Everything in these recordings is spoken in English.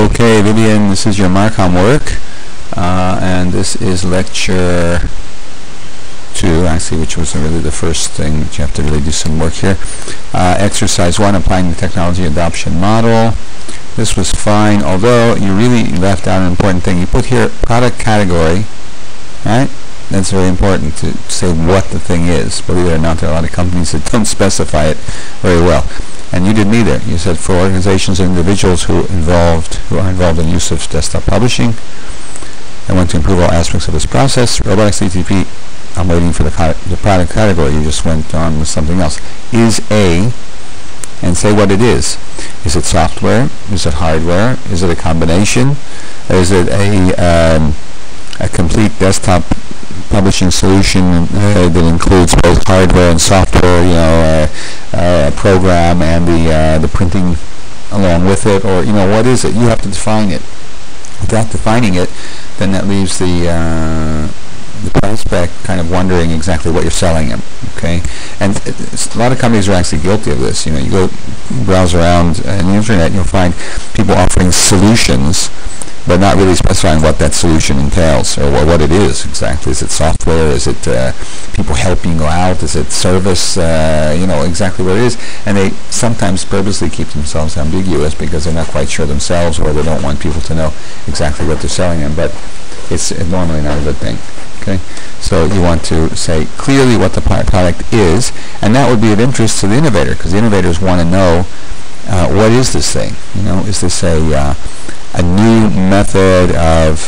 Okay, Vivian, this is your marcom work, and this is lecture 2, actually, which was really the first thing that you have to really do some work here. Exercise 1, applying the technology adoption model. This was fine, although you really left out an important thing. You put here product category, right? That's very important to say what the thing is. Believe it or not, there are a lot of companies that don't specify it very well. And you didn't either. You said for organizations and individuals who are involved in use of desktop publishing and want to improve all aspects of this process, robotics DTP, I'm waiting for the product category. You just went on with something else. Is a, and say what it is. Is it software? Is it hardware? Is it a combination? Is it a complete desktop publishing solution that includes both hardware and software, a program and the printing along with it, or what is it? You have to define it. Without defining it, then that leaves the prospect kind of wondering exactly what you're selling them. Okay, and a lot of companies are actually guilty of this. You go browse around on the internet, and you'll find people offering solutions but not really specifying what that solution entails or what it is exactly. Is it software? Is it people helping you out? Is it service? Exactly what it is. And they sometimes purposely keep themselves ambiguous because they're not quite sure themselves, or they don't want people to know exactly what they're selling them. But it's normally not a good thing. Okay, so you want to say clearly what the product is, and that would be of interest to the innovator, because the innovators want to know what is this thing. Is this a new method of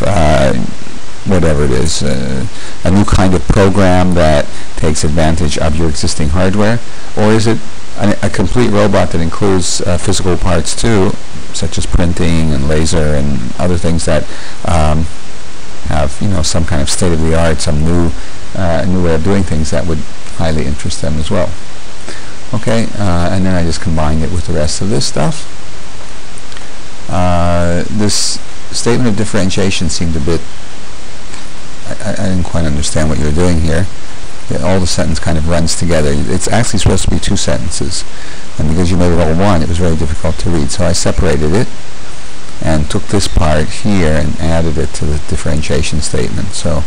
whatever it is, a new kind of program that takes advantage of your existing hardware, or is it a complete robot that includes physical parts too, such as printing and laser and other things that have some kind of state-of-the-art, some new way of doing things that would highly interest them as well. Okay, and then I just combined it with the rest of this stuff. This statement of differentiation seemed a bit, I didn't quite understand what you were doing here. All the sentence kind of runs together. It's actually supposed to be 2 sentences, and because you made it all one, it was very difficult to read. So I separated it and took this part here and added it to the differentiation statement. So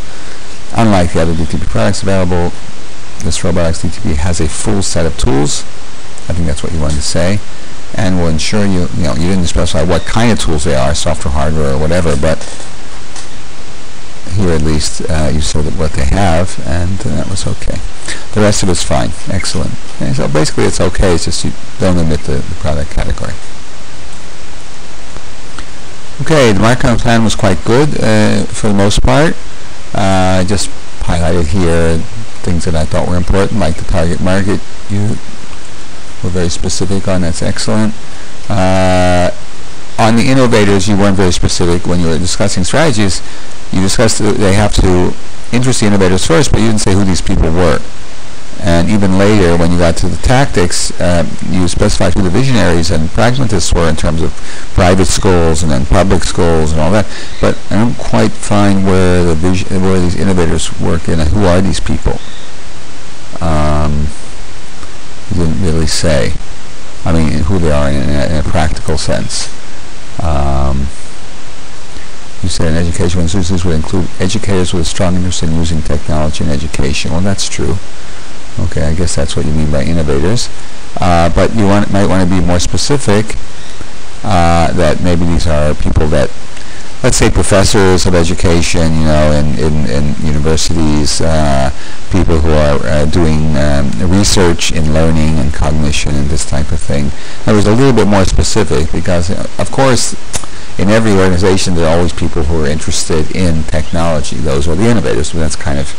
unlike the other DTP products available, this robotics DTP has a full set of tools. I think that's what you wanted to say. And will ensure you didn't specify what kind of tools they are, software, hardware, or whatever, but here at least you saw what they have, and that was okay. The rest of it's fine. Excellent. Okay, so basically it's okay, it's just you don't omit the product category. Okay, the marcom plan was quite good for the most part. I just highlighted here things that I thought were important, like the target market. You were very specific on. That's excellent. On the innovators, you weren't very specific when you were discussing strategies. You discussed they have to interest the innovators first, but you didn't say who these people were. And even later, when you got to the tactics, you specified who the visionaries and pragmatists were in terms of private schools and then public schools and all that. But I don't quite find where these innovators work in and who are these people. You didn't really say. I mean, who they are in a practical sense. You said in education institutions would include educators with a strong interest in using technology in education. Well, that's true. Okay, I guess that's what you mean by innovators. But you might want to be more specific that maybe these are people that, let's say, professors of education, in universities, people who are doing research in learning and cognition and this type of thing. That was a little bit more specific because, of course, in every organization there are always people who are interested in technology. Those are the innovators, but that's kind of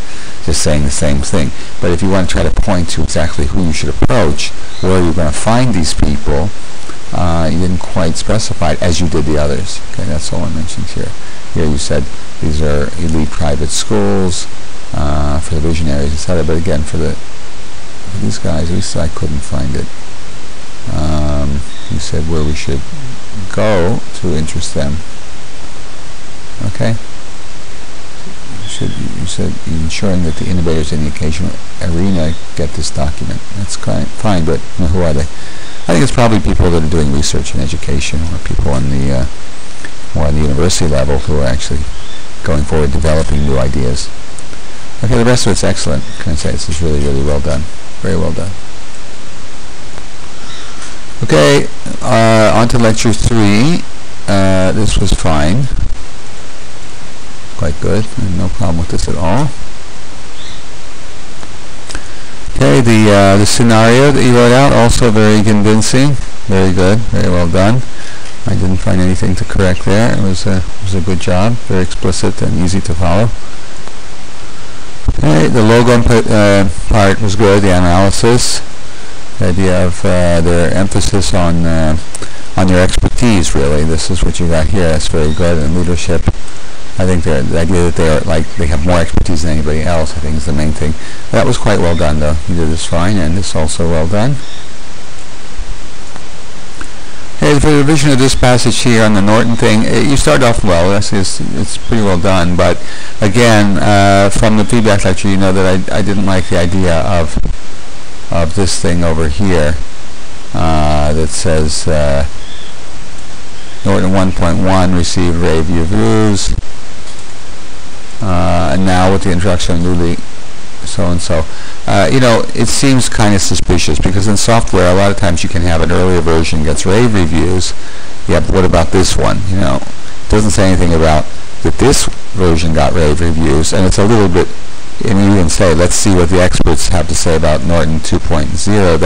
just saying the same thing. But if you want to try to point to exactly who you should approach, where you're going to find these people, you didn't quite specify it as you did the others. Okay, that's all I mentioned here. Here you said these are elite private schools for the visionaries, etc. But again, for these guys, at least I couldn't find it. You said where we should go to interest them. Okay. You said ensuring that the innovators in the educational arena get this document. That's fine, but who are they? I think it's probably people that are doing research in education, or people on the university level who are actually going forward developing new ideas. Okay, the rest of it's excellent. Can I say this is really, really well done. Very well done. Okay, on to lecture 3. This was fine. Quite good. No problem with this at all. Okay, the scenario that you wrote out, also very convincing. Very good. Very well done. I didn't find anything to correct there. It was a good job. Very explicit and easy to follow. Okay, the logo part was good. The analysis, the idea of their emphasis on your expertise. Really, this is what you got here. That's very good. And leadership, I think the idea that they have more expertise than anybody else, I think, is the main thing. That was quite well done, though. You did this fine, and this also well done. Okay, for the revision of this passage here on the Norton thing, you started off well. It's pretty well done, but again, from the feedback lecture, you know that I didn't like the idea of this thing over here that says Norton 1.1 received rave reviews, and now with the introduction newly so-and-so. It seems kind of suspicious, because in software a lot of times you can have an earlier version gets rave reviews. Yeah, but what about this one? It doesn't say anything about that this version got rave reviews, and it's a little bit, and you can say, let's see what the experts have to say about Norton 2.0.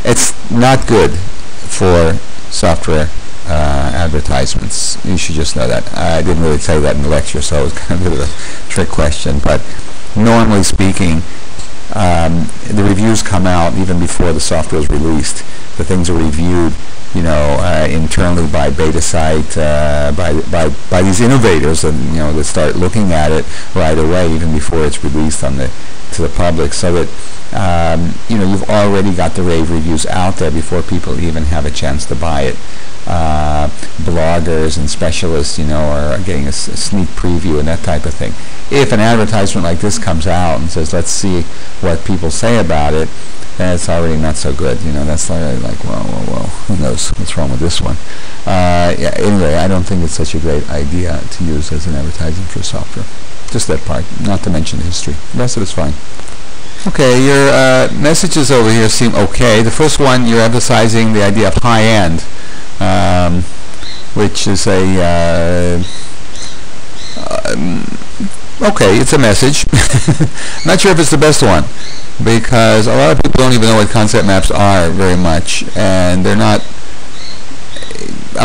It's not good for software advertisements. You should just know that. I didn't really say that in the lecture, so it was kind of a bit of a trick question, but normally speaking, the reviews come out even before the software is released. The things are reviewed, internally by beta site, by these innovators, and that start looking at it right away, even before it's released to the public, so that you've already got the rave reviews out there before people even have a chance to buy it. Bloggers and specialists, are getting a sneak preview and that type of thing. If an advertisement like this comes out and says, let's see what people say about it, then it's already not so good. That's like, whoa, who knows what's wrong with this one. Anyway, I don't think it's such a great idea to use as an advertising for software. Just that part, not to mention the history. The rest of it's fine. Okay, your messages over here seem okay. The first one, you're emphasizing the idea of high-end, which is okay, it's a message. I'm not sure if it's the best one, because a lot of people don't even know what concept maps are very much, and I'm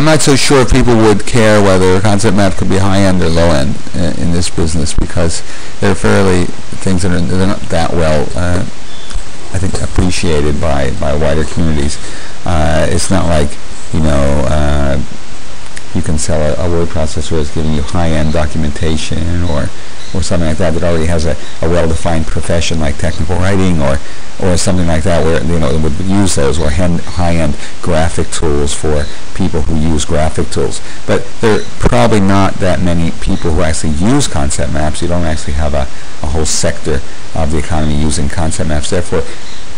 not so sure if people would care whether a concept map could be high-end or low-end in this business, because they're fairly things that they're not that well, I think, appreciated by wider communities. It's not like, you can sell a word processor that's giving you high-end documentation or something like that already has a well-defined profession like technical writing or something like that, where they would use those, or high-end graphic tools for people who use graphic tools. But there are probably not that many people who actually use concept maps. You don't actually have a whole sector of the economy using concept maps. Therefore,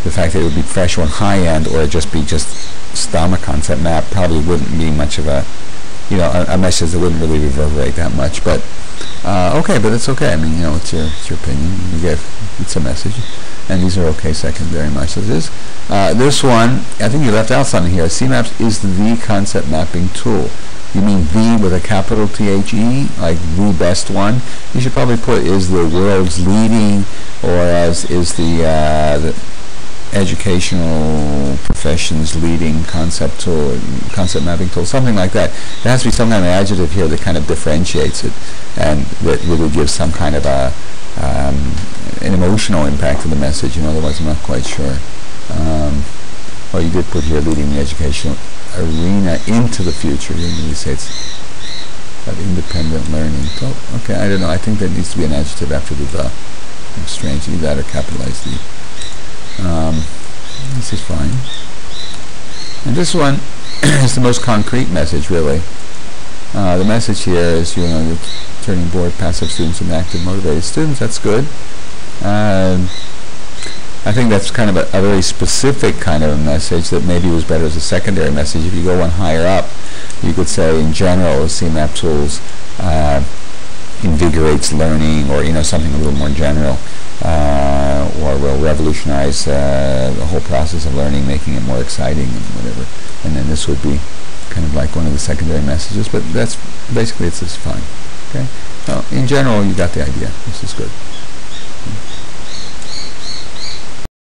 the fact that it would be fresh or high-end, or just stom a concept map, probably wouldn't be much of a message that wouldn't really reverberate that much. But okay, but it's okay. I mean, it's your opinion. It's a message, and these are okay secondary messages. This one, I think you left out something here. CMaps is the concept mapping tool. You mean the with a capital THE, like the best one? You should probably put is the world's leading, or as is the educational professions leading concept mapping tool, something like that. There has to be some kind of adjective here that kind of differentiates it, and that really gives some kind of an emotional impact to the message. Otherwise I'm not quite sure. Well, you did put here leading the educational arena into the future. You say it's about independent learning. Oh, okay, I don't know. I think there needs to be an adjective after the. Strange, either that or capitalize the. This is fine. And this one is the most concrete message, really. The message here is, you're turning bored passive students into active motivated students. That's good. I think that's kind of a very specific kind of a message that maybe was better as a secondary message. If you go one higher up, you could say, in general, CMAP tools invigorates learning, or something a little more general, or will revolutionize the whole process of learning, making it more exciting and whatever. And then this would be kind of like one of the secondary messages, but that's basically it's just fine. Okay. So in general, you got the idea. This is good.